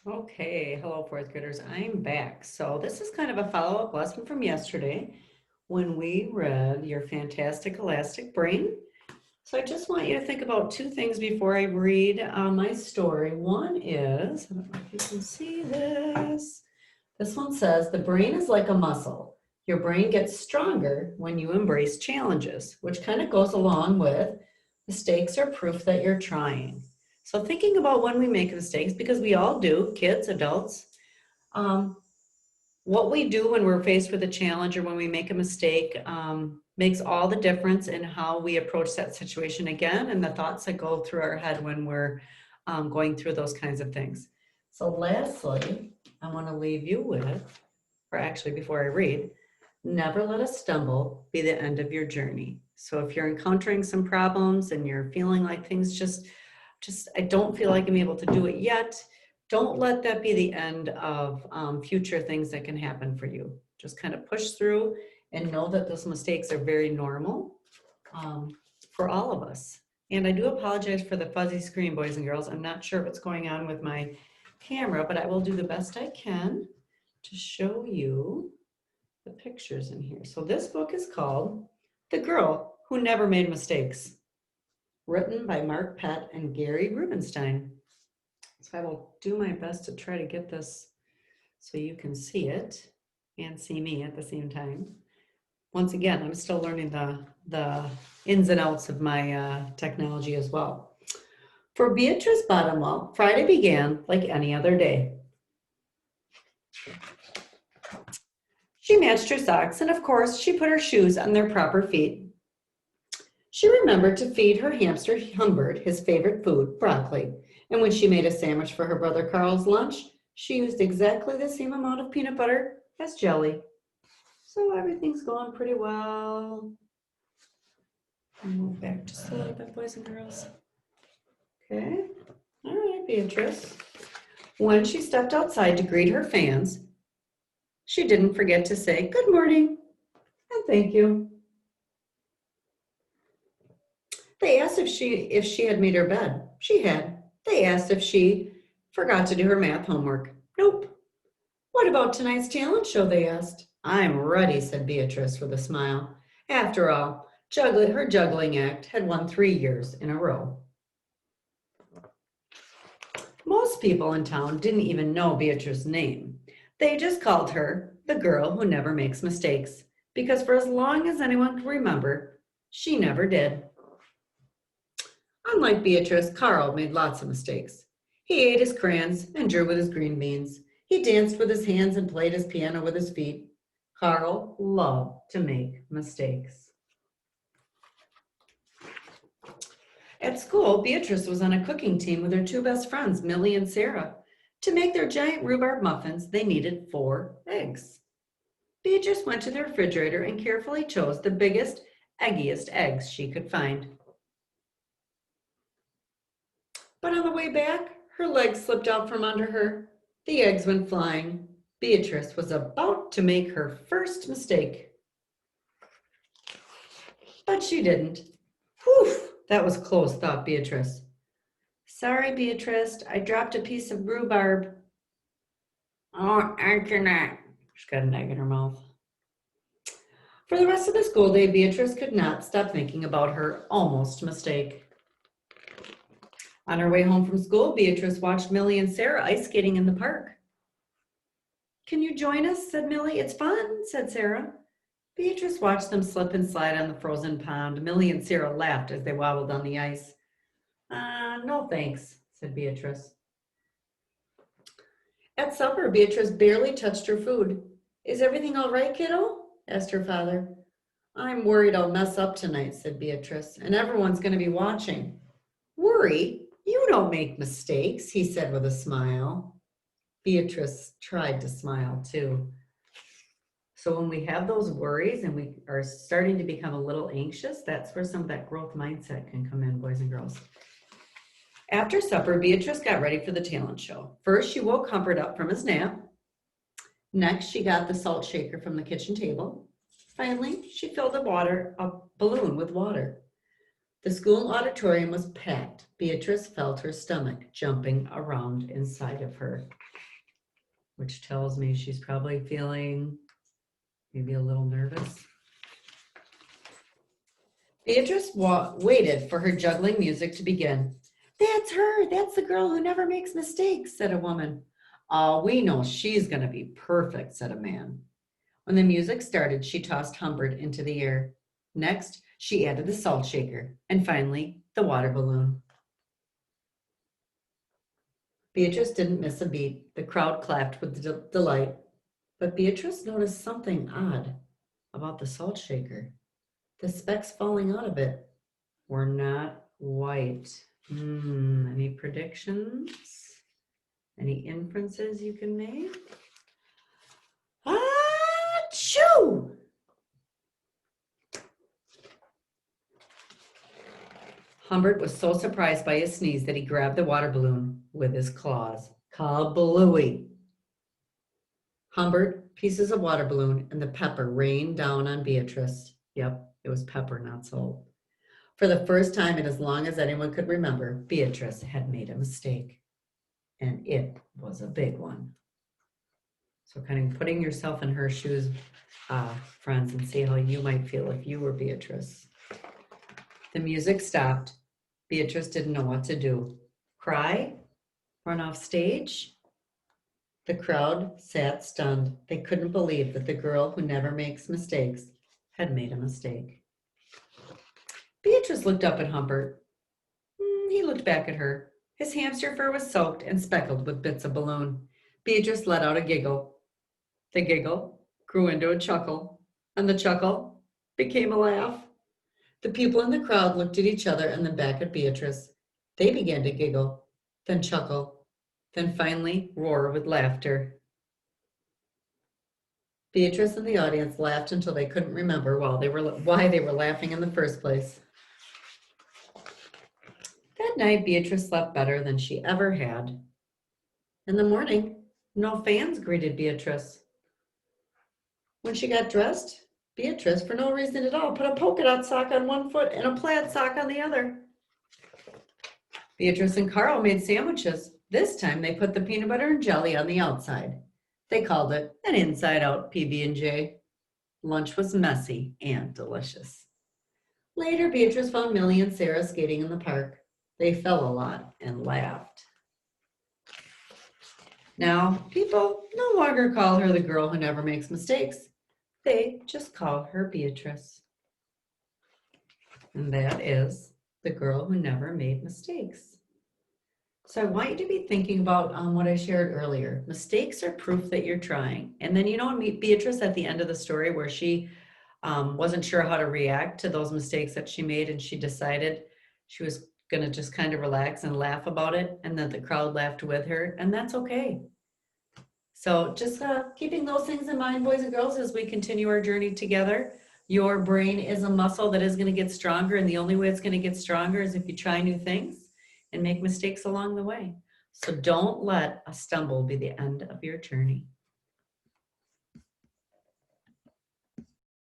Okay, hello fourth graders. I'm back. So this is kind of a follow-up lesson from yesterday when we read Your Fantastic Elastic Brain. So I just want you to think about two things before I read my story. One is, I don't know if you can see this. This one says, the brain is like a muscle. Your brain gets stronger when you embrace challenges, which kind of goes along with mistakes are proof that you're trying. So thinking about when we make mistakes, because we all do, kids, adults, um, what we do when we're faced with a challenge or when we make a mistake makes all the difference in how we approach that situation again and the thoughts that go through our head when we're going through those kinds of things. So lastly, I want to leave you with, or actually before I read, never let a stumble be the end of your journey. So if you're encountering some problems and you're feeling like things just I don't feel like I'm able to do it yet, don't let that be the end of future things that can happen for you. Just kind of push through and know that those mistakes are very normal um, for all of us. And I do apologize for the fuzzy screen, boys and girls. I'm not sure what's going on with my camera, but I will do the best I can to show you the pictures in here. So this book is called The Girl Who Never Made Mistakes, written by Mark Pett and Gary Rubenstein. So I will do my best to try to get this so you can see it and see me at the same time. Once again, I'm still learning the ins and outs of my technology as well. For Beatrice Bottomwell, Friday began like any other day. She matched her socks, and of course, she put her shoes on their proper feet. She remembered to feed her hamster Humbert his favorite food, broccoli, and when she made a sandwich for her brother Carl's lunch, she used exactly the same amount of peanut butter as jelly. So everything's going pretty well. Move back just a little bit, boys and girls. Okay. All right, Beatrice. When she stepped outside to greet her fans, she didn't forget to say good morning and thank you. They asked if she had made her bed. She had. They asked if she forgot to do her math homework. Nope. What about tonight's talent show? They asked. I'm ready, said Beatrice with a smile. After all, her juggling act had won 3 years in a row. Most people in town didn't even know Beatrice's name. They just called her the girl who never makes mistakes, because for as long as anyone could remember, she never did. Unlike Beatrice, Carl made lots of mistakes. He ate his crayons and drew with his green beans. He danced with his hands and played his piano with his feet. Carl loved to make mistakes. At school, Beatrice was on a cooking team with her two best friends, Millie and Sarah. To make their giant rhubarb muffins, they needed 4 eggs. Beatrice went to the refrigerator and carefully chose the biggest, eggiest eggs she could find. But on the way back, her legs slipped out from under her. The eggs went flying. Beatrice was about to make her first mistake. But she didn't. Whew, that was close, thought Beatrice. Sorry, Beatrice, I dropped a piece of rhubarb. Oh, I cannot. She's got an egg in her mouth. For the rest of the school day, Beatrice could not stop thinking about her almost mistake. On her way home from school, Beatrice watched Millie and Sarah ice skating in the park. Can you join us? Said Millie. It's fun, said Sarah. Beatrice watched them slip and slide on the frozen pond. Millie and Sarah laughed as they wobbled on the ice. No thanks, said Beatrice. At supper, Beatrice barely touched her food. Is everything all right, kiddo? Asked her father. I'm worried I'll mess up tonight, said Beatrice, and everyone's going to be watching. Worry? You don't make mistakes, he said with a smile. Beatrice tried to smile too. So when we have those worries and we are starting to become a little anxious, that's where some of that growth mindset can come in, boys and girls. After supper, Beatrice got ready for the talent show. First, she woke Humbert up from his nap. Next, she got the salt shaker from the kitchen table. Finally, she filled a balloon with water. The school auditorium was packed. Beatrice felt her stomach jumping around inside of her, which tells me she's probably feeling maybe a little nervous. Beatrice waited for her juggling music to begin. That's her. That's the girl who never makes mistakes, said a woman. Oh, we know she's going to be perfect, said a man. When the music started, she tossed Humbert into the air. Next, she added the salt shaker, and finally, the water balloon. Beatrice didn't miss a beat. The crowd clapped with delight. But Beatrice noticed something odd about the salt shaker. The specks falling out of it were not white. Any predictions? Any inferences you can make? Achoo! Humbert was so surprised by his sneeze that he grabbed the water balloon with his claws. Kablooey! Humbert, pieces of water balloon, and the pepper rained down on Beatrice. Yep, it was pepper, not salt. For the first time in as long as anyone could remember, Beatrice had made a mistake. And it was a big one. So kind of putting yourself in her shoes, friends, and see how you might feel if you were Beatrice. The music stopped. Beatrice didn't know what to do. Cry? Run off stage? The crowd sat stunned. They couldn't believe that the girl who never makes mistakes had made a mistake. Beatrice looked up at Humbert. He looked back at her. His hamster fur was soaked and speckled with bits of balloon. Beatrice let out a giggle. The giggle grew into a chuckle, and the chuckle became a laugh. The people in the crowd looked at each other and then back at Beatrice. They began to giggle, then chuckle, then finally roar with laughter. Beatrice and the audience laughed until they couldn't remember why they were laughing in the first place. That night, Beatrice slept better than she ever had. In the morning, no fans greeted Beatrice. When she got dressed, Beatrice, for no reason at all, put a polka dot sock on one foot and a plaid sock on the other. Beatrice and Carl made sandwiches. This time they put the peanut butter and jelly on the outside. They called it an inside-out PB&J. Lunch was messy and delicious. Later, Beatrice found Millie and Sarah skating in the park. They fell a lot and laughed. Now, people no longer call her the girl who never makes mistakes. They just call her Beatrice. And that is the girl who never made mistakes. So I want you to be thinking about what I shared earlier. Mistakes are proof that you're trying. And then, Beatrice at the end of the story where she wasn't sure how to react to those mistakes that she made, and she decided she was going to just kind of relax and laugh about it, and that the crowd laughed with her, and that's okay. So just keeping those things in mind, boys and girls, as we continue our journey together. Your brain is a muscle that is going to get stronger, and the only way it's going to get stronger is if you try new things and make mistakes along the way. So don't let a stumble be the end of your journey.